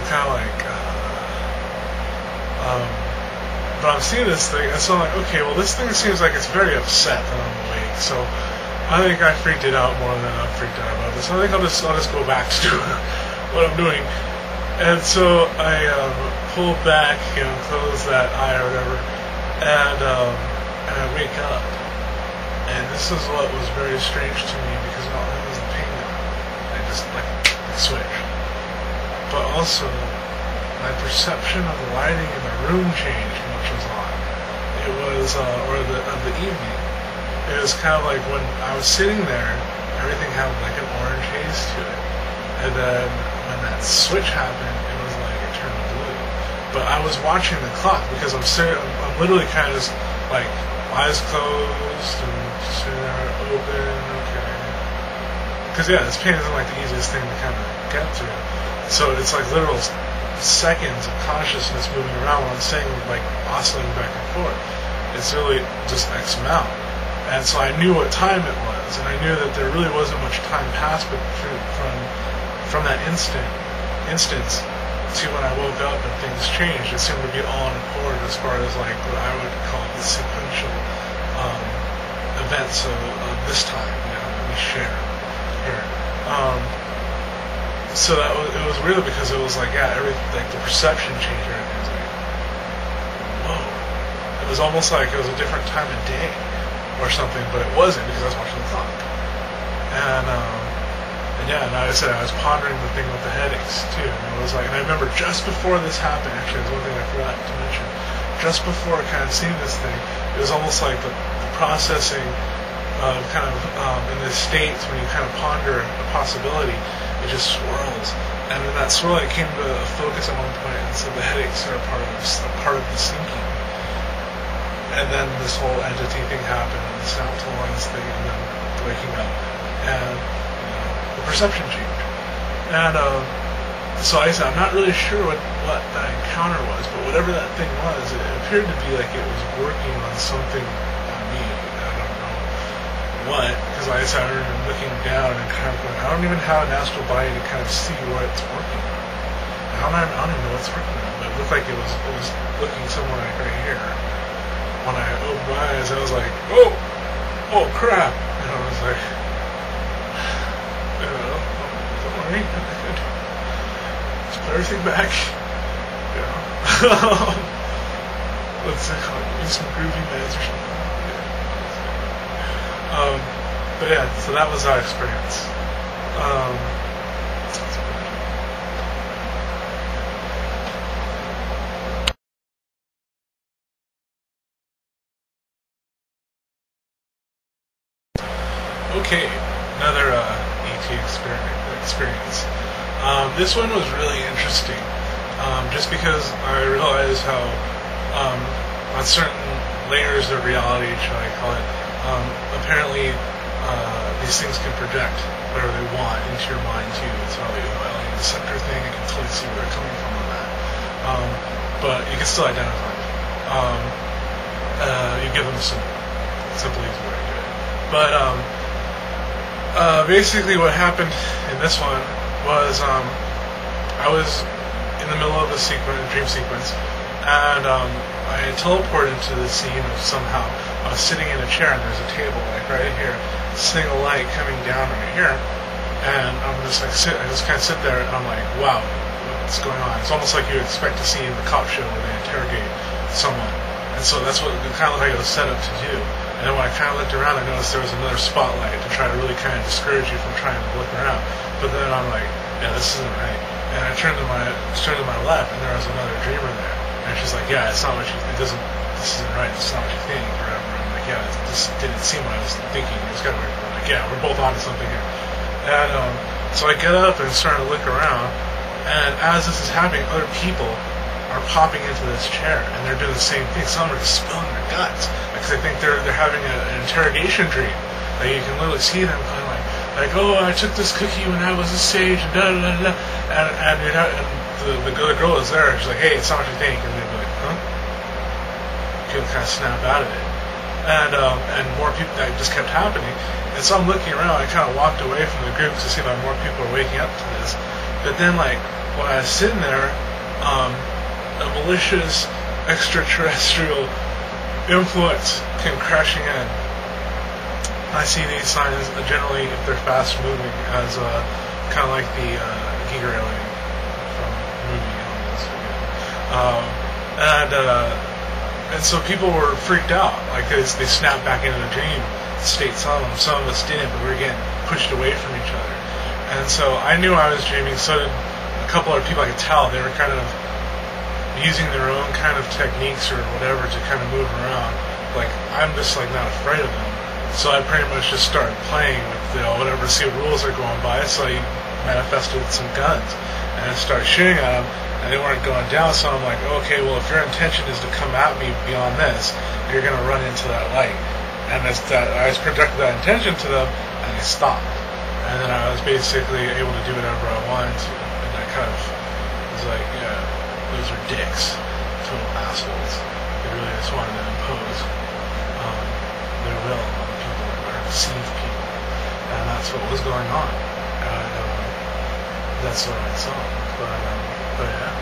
kind of like, but I'm seeing this thing, and so I'm like, okay, well, this thing seems like it's very upset that I'm awake, so I think I freaked it out more than I'm freaked out about this. I think I'll just go back to what I'm doing. And so I pull back, close that eye or whatever, and I wake up. And this is what was very strange to me, because not only was the pain gone, I just like switch, but also my perception of the lighting in the room changed when it was on. It was, of the evening. It was kind of like when I was sitting there, everything had like an orange haze to it. And then when that switch happened, it was like it turned blue. But I was watching the clock because I'm literally kind of just like eyes closed and sitting there open, okay. Because yeah, this pain isn't like the easiest thing to kind of get through. So it's like literal seconds of consciousness moving around when I'm saying like oscillating back and forth. It's really just X amount. And so I knew what time it was, and I knew that there really wasn't much time passed from that instance to when I woke up and things changed. It seemed to be all in accord as far as like what I would call the sequential events of this time, that we share here. So it was weird because it was like, yeah, like the perception changed. Everything was like, whoa. It was almost like it was a different time of day or something, but it wasn't because I was watching the clock. And yeah, and like I said, I was pondering the thing with the headaches too. And it was like, and I remember just before this happened, actually, there's one thing I forgot to mention. Just before kind of seeing this thing, it was almost like the processing of kind of in the states when you kind of ponder a possibility. It just swirls, and in that swirl, it came to a focus at one point, and so the headaches are a part of the sinking. And then this whole entity thing happened, and the sound tolerance thing, and then waking up, and the perception changed. And so I said, I'm not really sure what that encounter was, but whatever that thing was, it appeared to be like it was working on something on me. I don't know what, because like I said, I remember looking down and kind of going, I don't even have an astral body to kind of see what it's working on. I don't even know what it's working on, but it looked like it was looking somewhere like right here. When I opened my eyes, I was like, oh crap, and I was like, don't worry, I'm good. Just put everything back. What's it called? Use some groovy meds or something. But yeah, so that was our experience. Okay, another ET experience. This one was really interesting, just because I realized how on certain layers of reality, shall I call it, apparently these things can project whatever they want into your mind too. It's not like an alien deceptor thing. I can totally see where they're coming from on that. But you can still identify them. You give them some simple, easy way to do it. But basically what happened in this one was I was in the middle of a dream sequence, and I had teleported into the scene of somehow I was sitting in a chair and there's a table like right here, single light coming down right here, and I'm just like I just kind of sit there and I'm like, wow, what's going on? It's almost like you expect to see in the cop show where they interrogate someone, and so that's what it kind of like it was set up to do. And then when I kind of looked around, I noticed there was another spotlight to try to really kind of discourage you from trying to look around. But then I'm like, yeah, this isn't right. And I turned to my left, and there was another dreamer there. And she's like, yeah, it's not what you. This isn't right. This is not what you think, or whatever. I'm like, yeah, this didn't seem what I was thinking. It was kind of weird. I'm like, yeah, we're both onto something here. And so I get up and start to look around, and as this is happening, other people are popping into this chair, and they're doing the same thing. Some are just spilling their guts because I think they're having an interrogation dream. Like you can literally see them kind of like, oh, I took this cookie when I was a sage, and da da da da, and the girl is there. She's like, hey, it's not what you think, and they'd be like, huh? People kind of snap out of it, and more people. That just kept happening, and so I'm looking around. I kind of walked away from the group to see if more people are waking up to this, but then like while I was sitting there, a malicious extraterrestrial influence came crashing in. I see these signs generally, if they're fast moving, as kind of like the Giger alien from the movie Aliens. And so people were freaked out, like they snapped back into the dream state. Some of us didn't, but we were getting pushed away from each other. And so I knew I was dreaming. So did a couple other people. I could tell they were kind of using their own kind of techniques or whatever to kind of move around. Like I'm just like not afraid of them. So I pretty much just started playing with whatever, see what rules are going by. So I manifested some guns and I started shooting at them, and they weren't going down. So I'm like, okay, well if your intention is to come at me beyond this, you're gonna run into that light. And I just projected that intention to them, and they stopped. And then I was basically able to do whatever I wanted to. And I kind of was like, yeah, those are dicks, total assholes. They really just wanted to impose their will on people or deceive people, and that's what was going on. And that's what I saw. But yeah,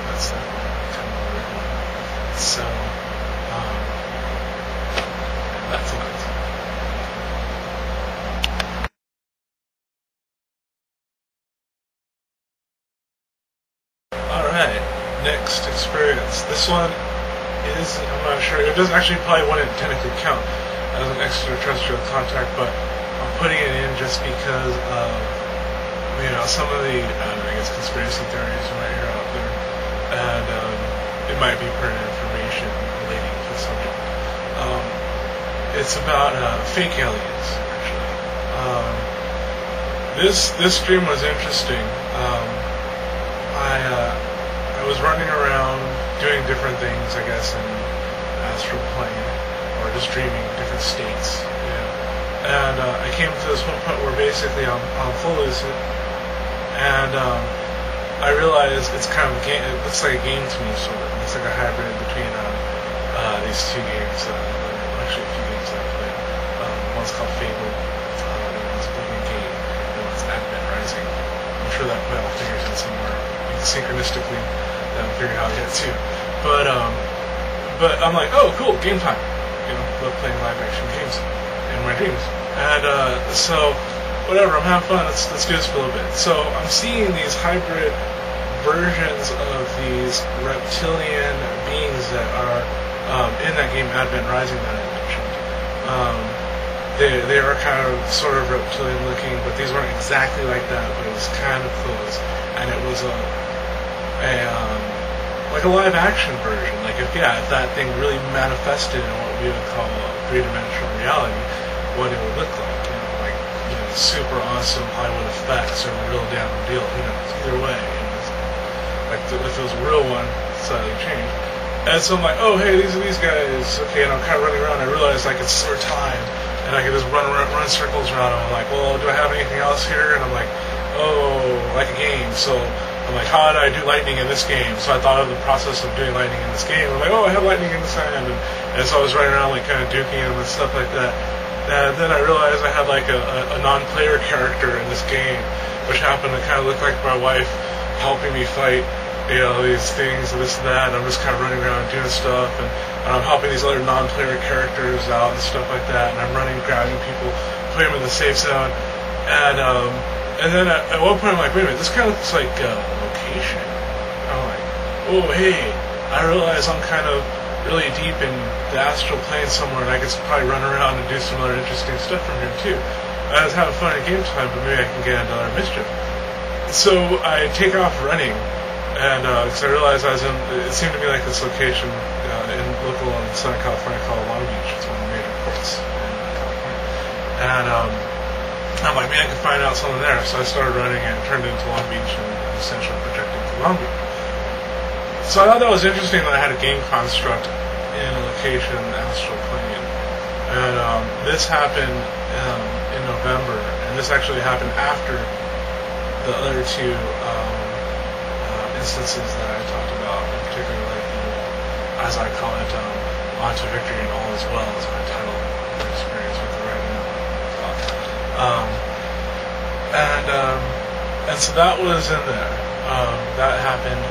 that's kind of what we're doing. So that's it. Alright, next experience. This one is, I'm not sure, it doesn't actually probably wouldn't technically count as an extraterrestrial contact, but I'm putting it in just because of, some of the, I guess, conspiracy theories you might hear out there, and it might be pertinent information relating to the subject. It's about fake aliens, actually. This dream was interesting. I was running around doing different things, I guess, in astral plane, or just dreaming different states. And I came to this one point where basically I'm full lucid, and I realized it's kind of a game. It looks like a game to me, sort of. It's like a hybrid between these two games. Actually, a few games that I played. One's called Fable, and one's Oblivion Gate, and one's Advent Rising. I'm sure that all figures in somewhere synchronistically. That I'm figuring out yet too. But I'm like, oh, cool, game time. Love playing live action games in my dreams. And so, whatever, I'm having fun. Let's do this for a little bit. So I'm seeing these hybrid versions of these reptilian beings that are in that game Advent Rising that I mentioned. They are kind of sort of reptilian looking, but these weren't exactly like that, but it was kind of close. And it was like a live action version. Like if that thing really manifested in what we would call a three-dimensional reality, what it would look like. Super awesome Hollywood effects or real damn deal. Either way, like if it was a real one, slightly changed. And so I'm like, oh hey, these are these guys. Okay, and I'm kind of running around. I realized I could store time, and I could just run circles around them. I'm like, well, do I have anything else here? And I'm like, oh, like a game. So I'm like, how did I do lightning in this game? So I thought of the process of doing lightning in this game. I'm like, oh, I have lightning in the sand, and so I was running around like kind of duking them and stuff like that. And then I realized I had like a non-player character in this game, which happened to kind of look like my wife helping me fight, these things and this and that. And I'm just kind of running around doing stuff, and I'm helping these other non-player characters out and stuff like that. And I'm running, grabbing people, putting them in the safe zone. And then at one point I'm like, wait a minute, this kind of looks like a location. I'm like, oh hey, I realize I'm kind of really deep in the astral plane somewhere, and I could probably run around and do some other interesting stuff from here too. I was having fun at game time, but maybe I can get into other mischief. So I take off running, and because I realized it seemed to me like this location in Southern California called Long Beach. It's one of the major ports in California. And I'm like, man, I can find out something there. So I started running and turned into Long Beach and essentially projected to Long Beach. So I thought that was interesting that I had a game construct in a location in the astral plane. And this happened in November, and this actually happened after the other two instances that I talked about, in particular, like as I call it, On to Victory and All Is Well is my title of the experience with the writing of the talk. And so that was in there. That happened.